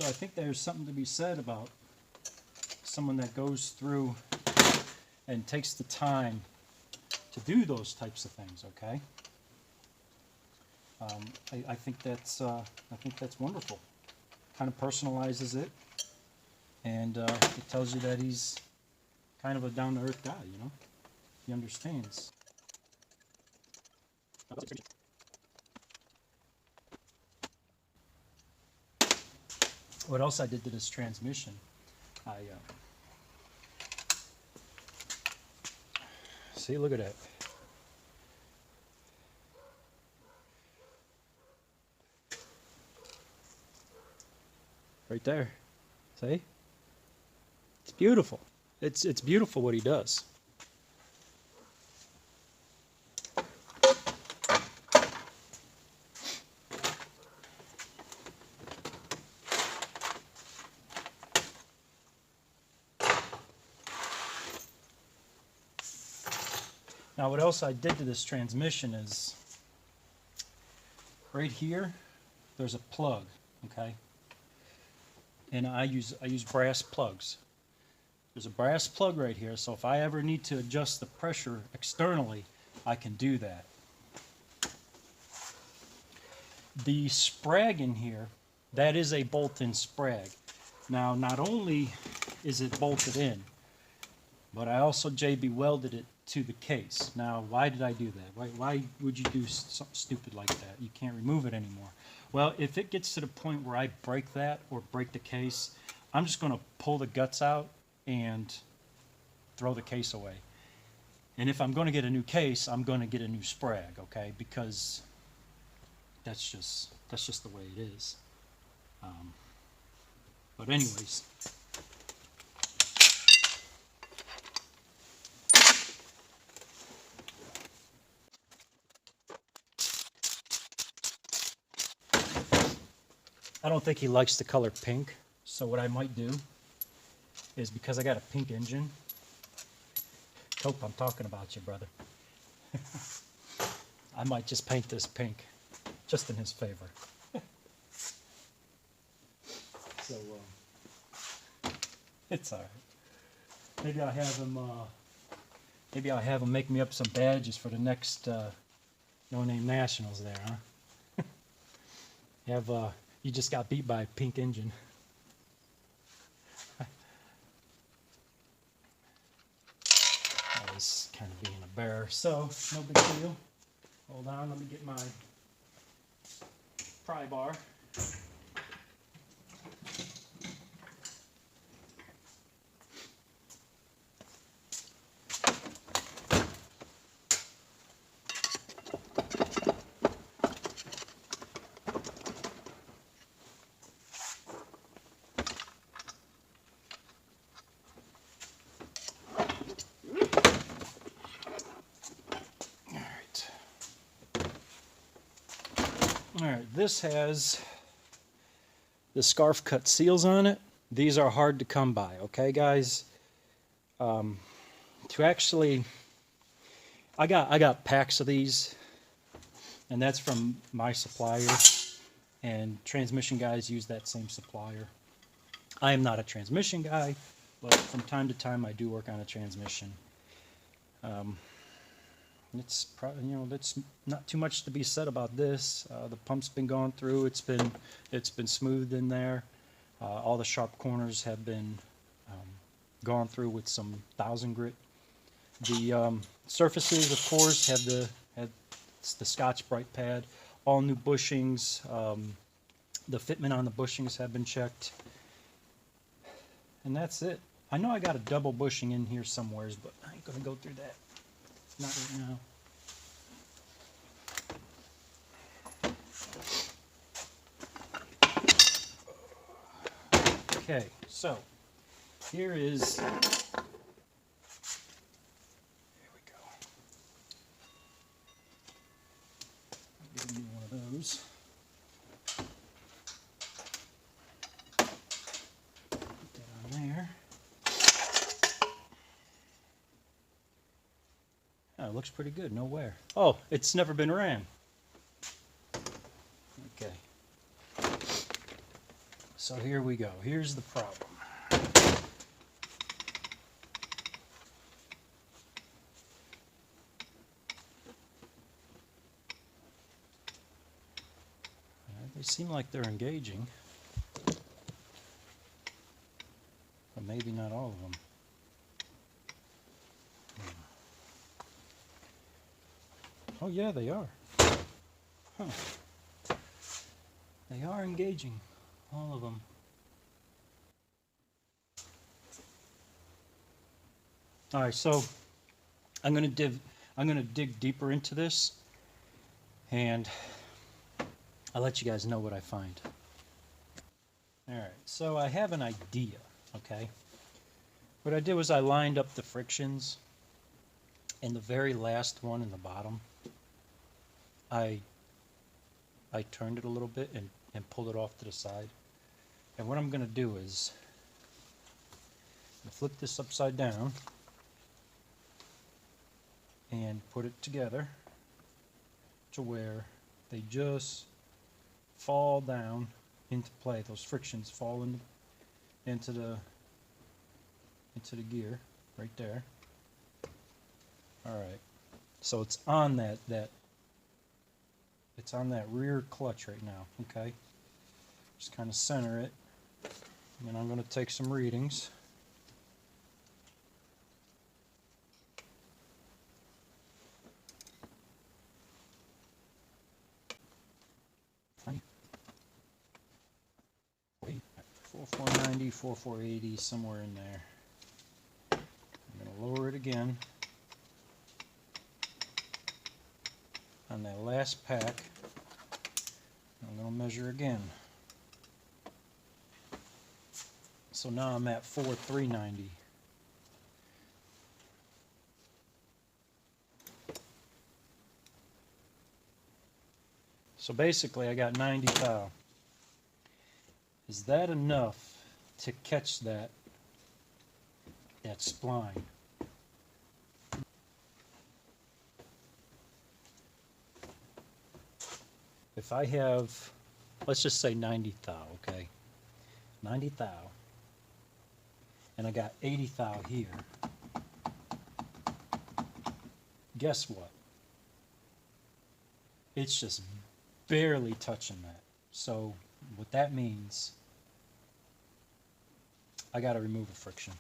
So I think there's something to be said about someone that goes through and takes the time to do those types of things. Okay, I think that's wonderful. Kind of personalizes it, and it tells you that he's kind of a down-to-earth guy. You know, he understands. What else I did to this transmission? See, look at that. Right there. See? It's beautiful. It's beautiful what he does. Now what else I did to this transmission is right here there's a plug, okay? And I use brass plugs. There's a brass plug right here, so if I ever need to adjust the pressure externally, I can do that. The sprag in here, that is a bolt-in sprag. Now not only is it bolted in, but I also JB welded it to the case. Now, why did I do that? Why would you do something stupid like that? You can't remove it anymore. Well, if it gets to the point where I break that or break the case, I'm just going to pull the guts out and throw the case away. And if I'm going to get a new case, I'm going to get a new sprag, okay? Because that's just the way it is. But anyways. I don't think he likes the color pink, so what I might do is, because I got a pink engine, Cope, I'm talking about you, brother. I might just paint this pink, just in his favor. So, it's alright. Maybe I'll have him make me up some badges for the next No Name Nationals there, huh? You just got beat by a pink engine. I was kind of being a bear, so no big deal. Hold on, let me get my pry bar. Alright, this has the scarf cut seals on it. These are hard to come by, okay guys? To actually, I got packs of these, and that's from my supplier, and transmission guys use that same supplier. I am not a transmission guy, but from time to time I do work on a transmission. It's probably, you know, that's not too much to be said about this. The pump's been gone through. It's been smoothed in there. All the sharp corners have been gone through with some 1000 grit. The surfaces, of course, have the Scotch Brite pad. All new bushings. The fitment on the bushings have been checked, and that's it. I know I got a double bushing in here somewheres, but I ain't gonna go through that. Not right now. Okay, so here is, there we go. Give me one of those. Put that on there. Oh, it looks pretty good, no wear. Oh, it's never been ran. Okay. so here we go. Here's the problem. They seem like they're engaging, but maybe not all of them. Oh yeah, they are. Huh. They are engaging, all of them. All right, so I'm gonna dig deeper into this, and I'll let you guys know what I find. All right, so I have an idea, okay? What I did was I lined up the frictions, and the very last one in the bottom, I turned it a little bit and pulled it off to the side. And what I'm going to do is flip this upside down and put it together to where they just fall down into play. Those frictions fall into the gear right there. All right, so it's on that it's on that rear clutch right now. Okay, just kind of center it, and then I'm going to take some readings. Funny. 4490, 4480, somewhere in there. I'm going to lower it again on that last pack. I'm going to measure again. So now I'm at 4390. So basically I got 90 thou. Is that enough to catch that spline? If I have, let's just say 90 thou, okay? 90 thou, and I got 80 thou here. Guess what? It's just barely touching that. So what that means, I got to remove a friction.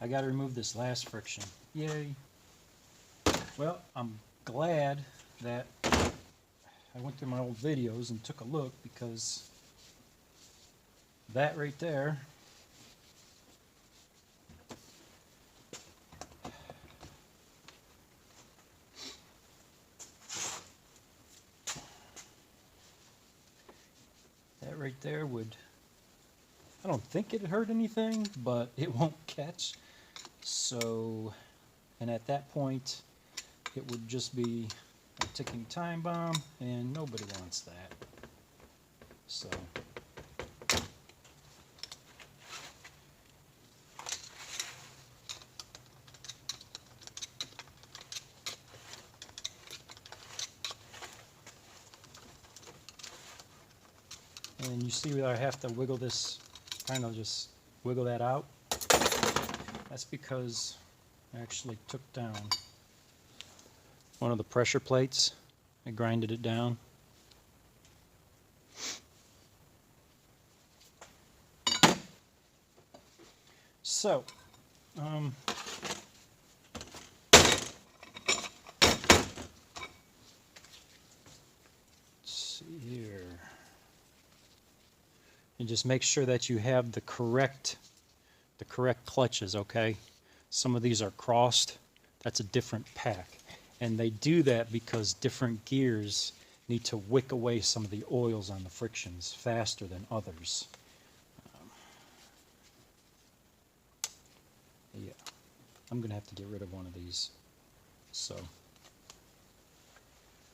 I got to remove this last friction. Yay. Well, I'm glad that I went through my old videos and took a look, because that right there would, I don't think it'd hurt anything, but it won't catch. So, and at that point it would just be a ticking time bomb, and nobody wants that. So and you see where I have to wiggle this, kind of just wiggle that out. That's because I actually took down one of the pressure plates. I grinded it down. So, let's see here. And just make sure that you have the correct clutches, okay? Some of these are crossed. That's a different pack. And they do that because different gears need to wick away some of the oils on the frictions faster than others. Yeah, I'm gonna have to get rid of one of these. So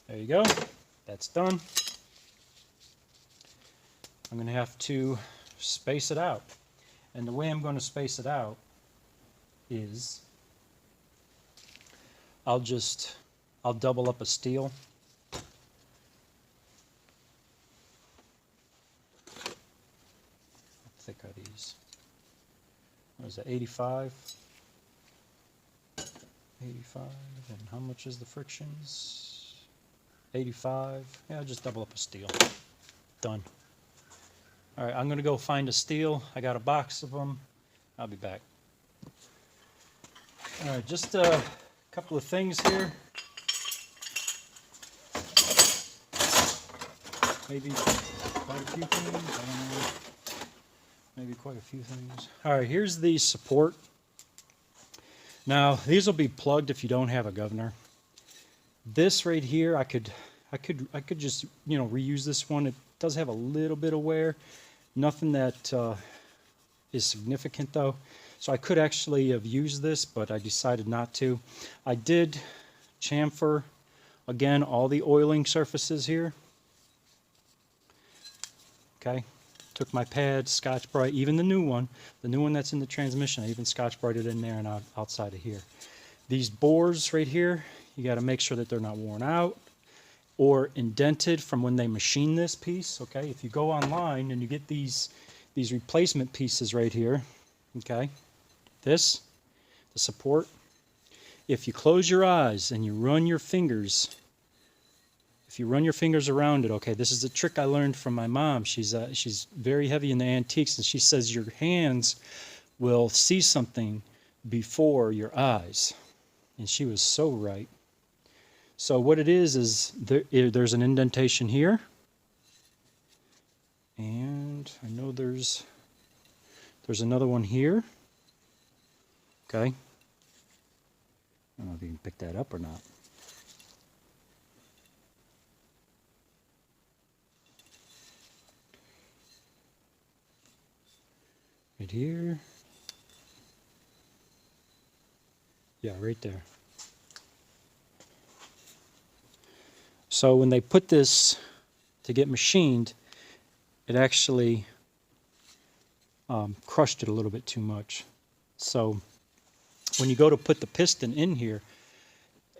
there you go. That's done. I'm going to have to space it out. And the way I'm going to space it out is I'll double up a steel. thick are these? What is it, 85? 85, and how much is the frictions? 85. Yeah, just double up a steel. Done. All right, I'm gonna go find a steel. I got a box of them. I'll be back. All right, just a couple of things here. Maybe quite a few things. I don't know. Maybe quite a few things. All right, here's the support. Now, these will be plugged if you don't have a governor. This right here, I could just, you know, reuse this one. It does have a little bit of wear. Nothing that is significant though. So I could actually have used this, but I decided not to. I did chamfer, again, all the oiling surfaces here. Okay. Took my pad, Scotch-Brite, even the new one that's in the transmission, I even Scotch-Brite it in there and outside of here. These bores right here, you got to make sure that they're not worn out or indented from when they machine this piece. Okay, if you go online and you get these replacement pieces right here, okay, the support. If you close your eyes and you run your fingers. If you run your fingers around it, okay, this is a trick I learned from my mom. She's very heavy in the antiques, and she says your hands will see something before your eyes. And she was so right. So what it is there's an indentation here. And I know there's another one here. Okay. I don't know if you can pick that up or not. Right here. Yeah, right there. So when they put this to get machined, it actually crushed it a little bit too much. So when you go to put the piston in here,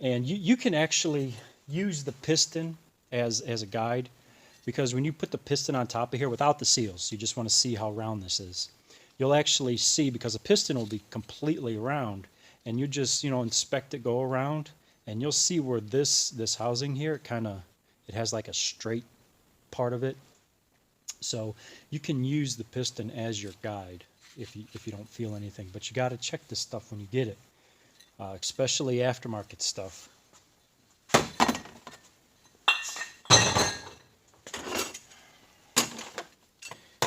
and you can actually use the piston as a guide, because when you put the piston on top of here without the seals, you just want to see how round this is. You'll actually see, because the piston will be completely round, and you just, you know, inspect it, go around, and you'll see where this housing here, it has like a straight part of it. So you can use the piston as your guide if you don't feel anything, but you got to check this stuff when you get it, especially aftermarket stuff.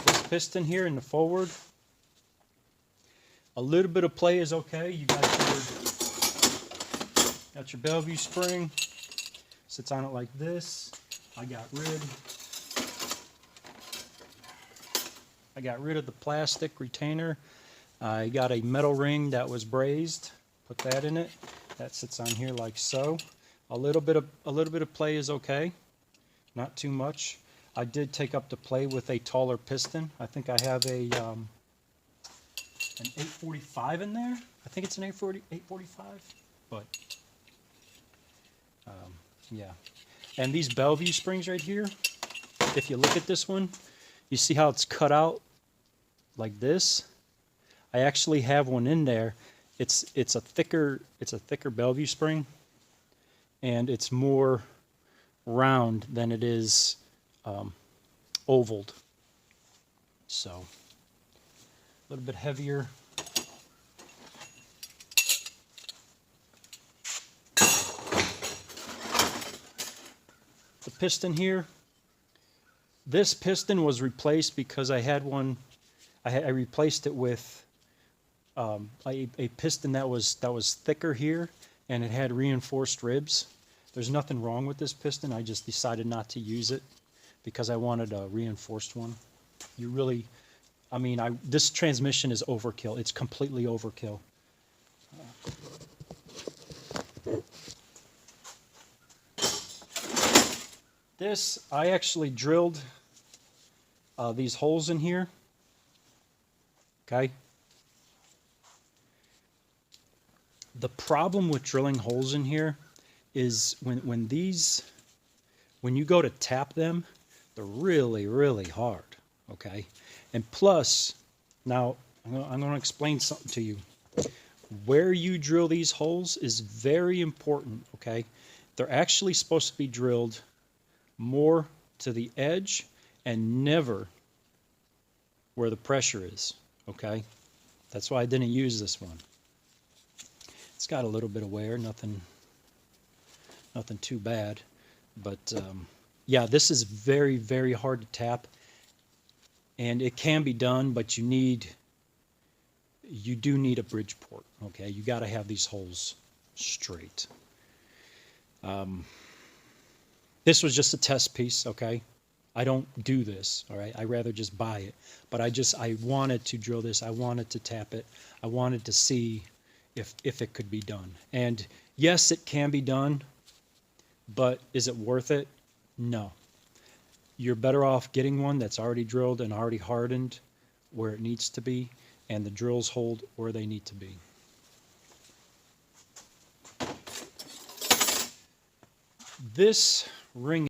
This piston here in the forward, a little bit of play is okay. You got your Bellevue spring, sits on it like this. I got rid of the plastic retainer. I got a metal ring that was brazed. Put that in it. That sits on here like so. A little bit of play is okay. Not too much. I did take up the play with a taller piston. I think I have an 845 in there. I think it's an 845, but yeah. And these Bellevue springs right here, if you look at this one, you see how it's cut out like this? I actually have one in there. It's a thicker Bellevue spring, and it's more round than it is ovaled. So a little bit heavier. The piston here, this piston was replaced because I had one. I replaced it with a piston that was thicker here, and it had reinforced ribs. There's nothing wrong with this piston. I just decided not to use it because I wanted a reinforced one. You really, I mean, this transmission is overkill. It's completely overkill. This, I actually drilled these holes in here. Okay. The problem with drilling holes in here is when you go to tap them, they're really, really hard. Okay. And plus, Now, I'm going to explain something to you. Where you drill these holes is very important, okay? They're actually supposed to be drilled more to the edge and never where the pressure is, okay? That's why I didn't use this one. It's got a little bit of wear, nothing too bad. But yeah, this is very, very hard to tap. And it can be done, but you do need a Bridgeport, okay? You got to have these holes straight. This was just a test piece, okay? I don't do this, all right? I rather just buy it. But I wanted to drill this. I wanted to tap it. I wanted to see if it could be done. And yes, it can be done, but is it worth it? No. You're better off getting one that's already drilled and already hardened where it needs to be, and the drills hold where they need to be. This ring